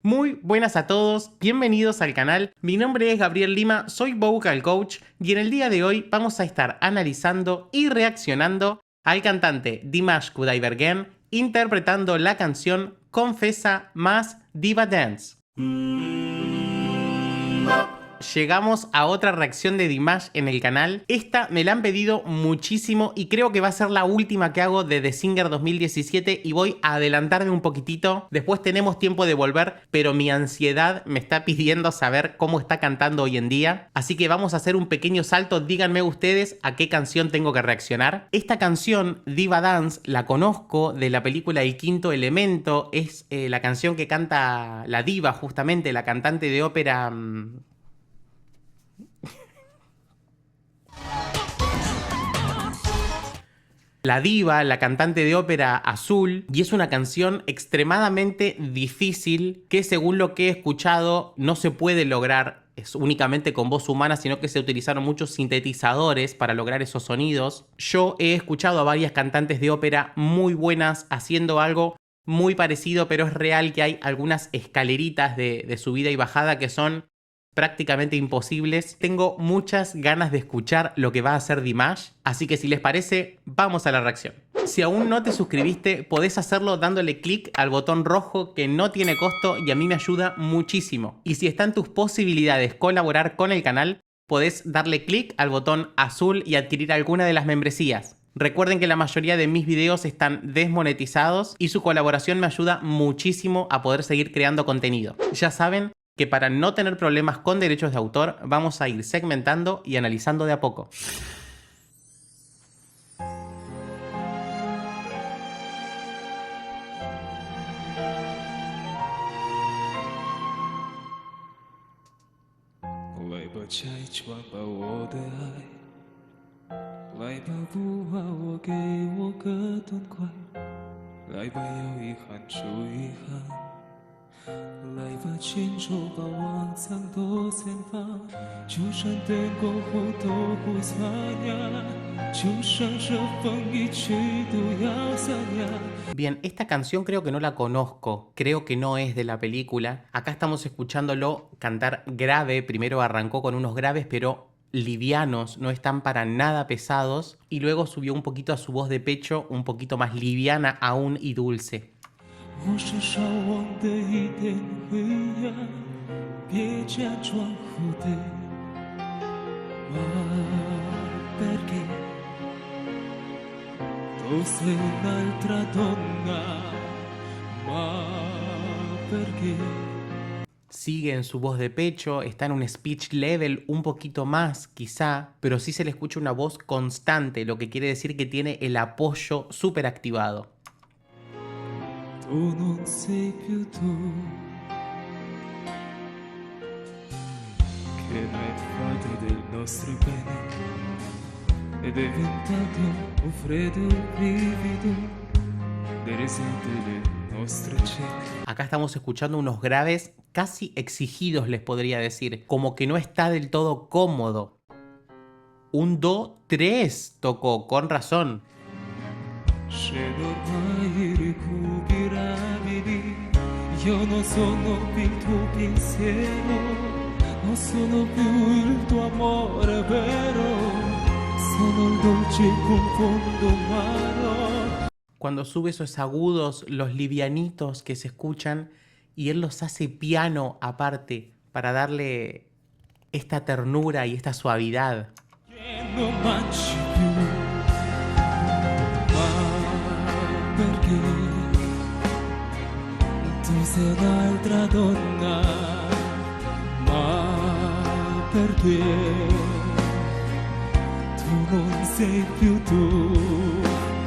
Muy buenas a todos, bienvenidos al canal. Mi nombre es Gabriel Lima, soy Vocal Coach y en el día de hoy vamos a estar analizando y reaccionando al cantante Dimash Kudaibergen interpretando la canción Confessa más Diva Dance. Llegamos a otra reacción de Dimash en el canal. Esta me la han pedido muchísimo y creo que va a ser la última que hago de The Singer 2017 y voy a adelantarme un poquitito. Después tenemos tiempo de volver, pero mi ansiedad me está pidiendo saber cómo está cantando hoy en día. Así que vamos a hacer un pequeño salto. Díganme ustedes a qué canción tengo que reaccionar. Esta canción, Diva Dance, la conozco de la película El Quinto Elemento. Es la canción que canta la diva, justamente, la cantante de ópera... La diva, la cantante de ópera Azul, y es una canción extremadamente difícil que, según lo que he escuchado, no se puede lograr únicamente con voz humana, sino que se utilizaron muchos sintetizadores para lograr esos sonidos. Yo he escuchado a varias cantantes de ópera muy buenas haciendo algo muy parecido, pero es real que hay algunas escaleritas de subida y bajada que son prácticamente imposibles. Tengo muchas ganas de escuchar lo que va a hacer Dimash, así que si les parece, vamos a la reacción. Si aún no te suscribiste, podés hacerlo dándole clic al botón rojo que no tiene costo y a mí me ayuda muchísimo. Y si está en tus posibilidades colaborar con el canal, podés darle clic al botón azul y adquirir alguna de las membresías. Recuerden que la mayoría de mis videos están desmonetizados y su colaboración me ayuda muchísimo a poder seguir creando contenido. Ya saben que para no tener problemas con derechos de autor, vamos a ir segmentando y analizando de a poco. Bien, esta canción creo que no la conozco, creo que no es de la película. Acá estamos escuchándolo cantar grave, primero arrancó con unos graves pero livianos, no están para nada pesados, y luego subió un poquito a su voz de pecho, un poquito más liviana aún y dulce. Sigue en su voz de pecho, está en un speech level un poquito más quizá, pero sí se le escucha una voz constante, lo que quiere decir que tiene el apoyo súper activado. Acá estamos escuchando unos graves casi exigidos, les podría decir, como que no está del todo cómodo. Un do 3 tocó, con razón. Cuando sube esos agudos, los livianitos que se escuchan, y él los hace piano aparte para darle esta ternura y esta suavidad.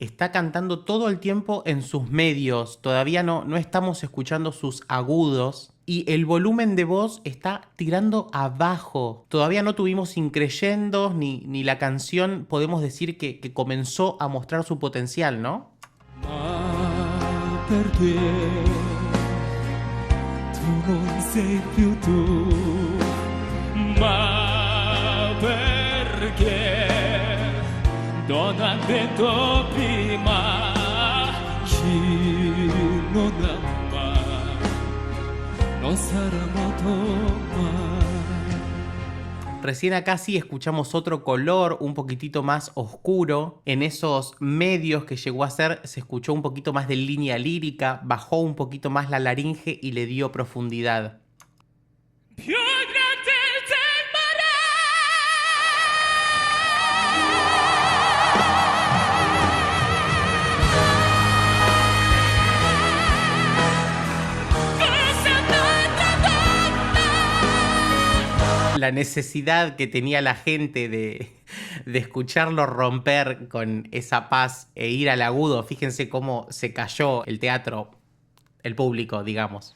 Está cantando todo el tiempo en sus medios, todavía no estamos escuchando sus agudos y el volumen de voz está tirando abajo. Todavía no tuvimos increyendos ni la canción podemos decir que comenzó a mostrar su potencial, ¿no? Recién acá sí escuchamos otro color un poquitito más oscuro. En esos medios que llegó a ser se escuchó un poquito más de línea lírica, bajó un poquito más la laringe y le dio profundidad. La necesidad que tenía la gente de escucharlo romper con esa paz e ir al agudo. Fíjense cómo se cayó el teatro, el público, digamos.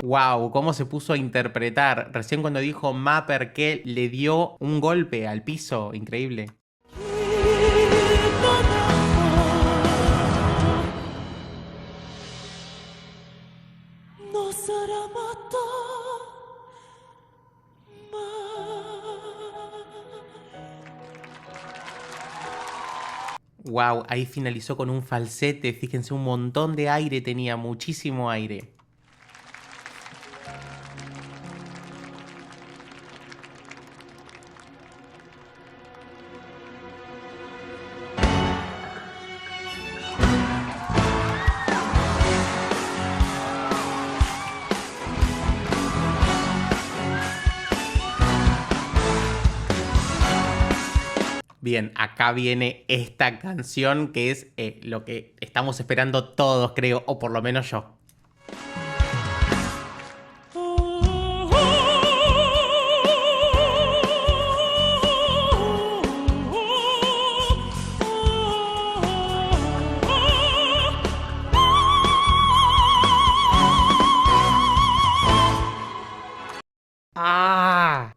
Wow, cómo se puso a interpretar. Recién cuando dijo ma perché le dio un golpe al piso, increíble. Wow, ahí finalizó con un falsete. Fíjense, un montón de aire tenía, muchísimo aire. Bien, acá viene esta canción que es lo que estamos esperando todos, creo, o por lo menos yo. ¡Ah!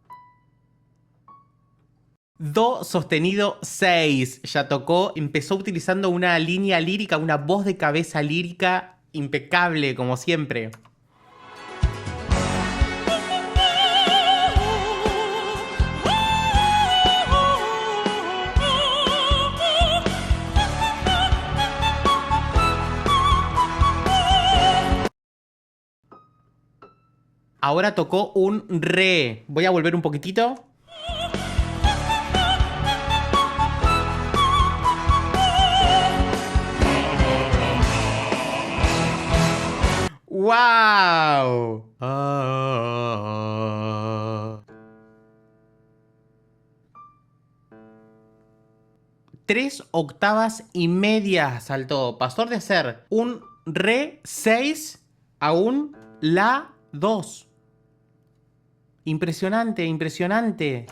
Do sostenido 6, ya tocó, empezó utilizando una línea lírica, una voz de cabeza lírica impecable como siempre. Ahora tocó un re, voy a volver un poquitito. ¡Wow! 3 octavas y media saltó. Pasó de ser un re 6 a un la 2. Impresionante, impresionante.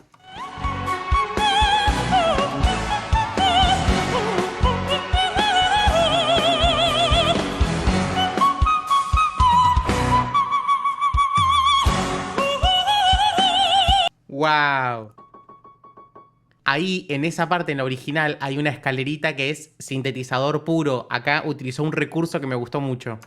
¡Wow! Ahí, en esa parte, en la original, hay una escalerita que es sintetizador puro. Acá utilizó un recurso que me gustó mucho.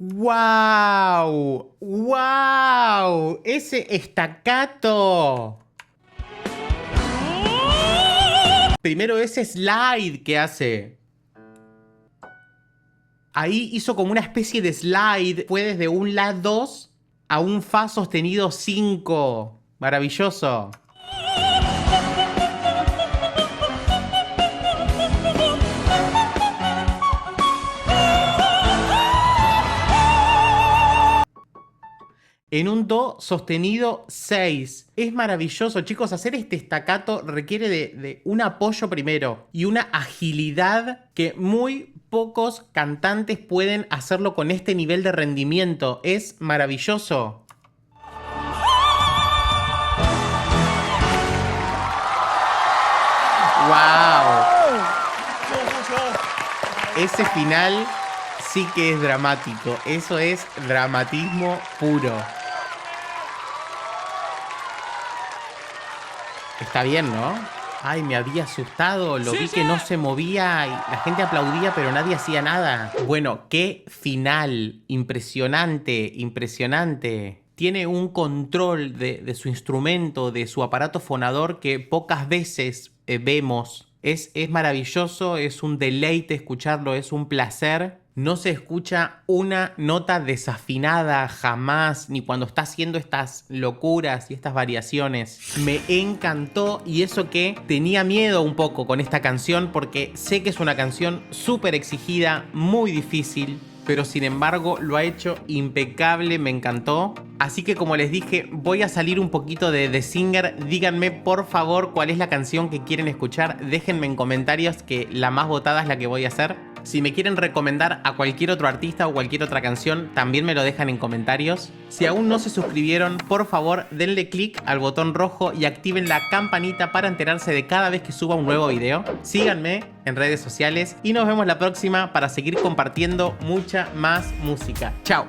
¡Wow! ¡Wow! Ese estacato. Primero ese slide que hace. Ahí hizo como una especie de slide. Fue desde un La 2 a un Fa sostenido 5. Maravilloso. En un Do sostenido 6. Es maravilloso, chicos. Hacer este staccato requiere de un apoyo primero y una agilidad que muy pocos cantantes pueden hacerlo con este nivel de rendimiento. Es maravilloso. ¡Wow! Ese final sí que es dramático. Eso es dramatismo puro. Está bien, ¿no? Ay, me había asustado. Lo vi que no se movía y la gente aplaudía, pero nadie hacía nada. Bueno, qué final. Impresionante, impresionante. Tiene un control de su instrumento, de su aparato fonador que pocas veces vemos. Es maravilloso, es un deleite escucharlo, es un placer. No se escucha una nota desafinada jamás, ni cuando está haciendo estas locuras y estas variaciones. Me encantó, y eso que tenía miedo un poco con esta canción porque sé que es una canción súper exigida, muy difícil, pero sin embargo lo ha hecho impecable, me encantó. Así que como les dije, voy a salir un poquito de The Singer. Díganme por favor cuál es la canción que quieren escuchar. Déjenme en comentarios que la más votada es la que voy a hacer. Si me quieren recomendar a cualquier otro artista o cualquier otra canción, también me lo dejan en comentarios. Si aún no se suscribieron, por favor denle click al botón rojo y activen la campanita para enterarse de cada vez que suba un nuevo video. Síganme en redes sociales y nos vemos la próxima para seguir compartiendo mucha más música. ¡Chao!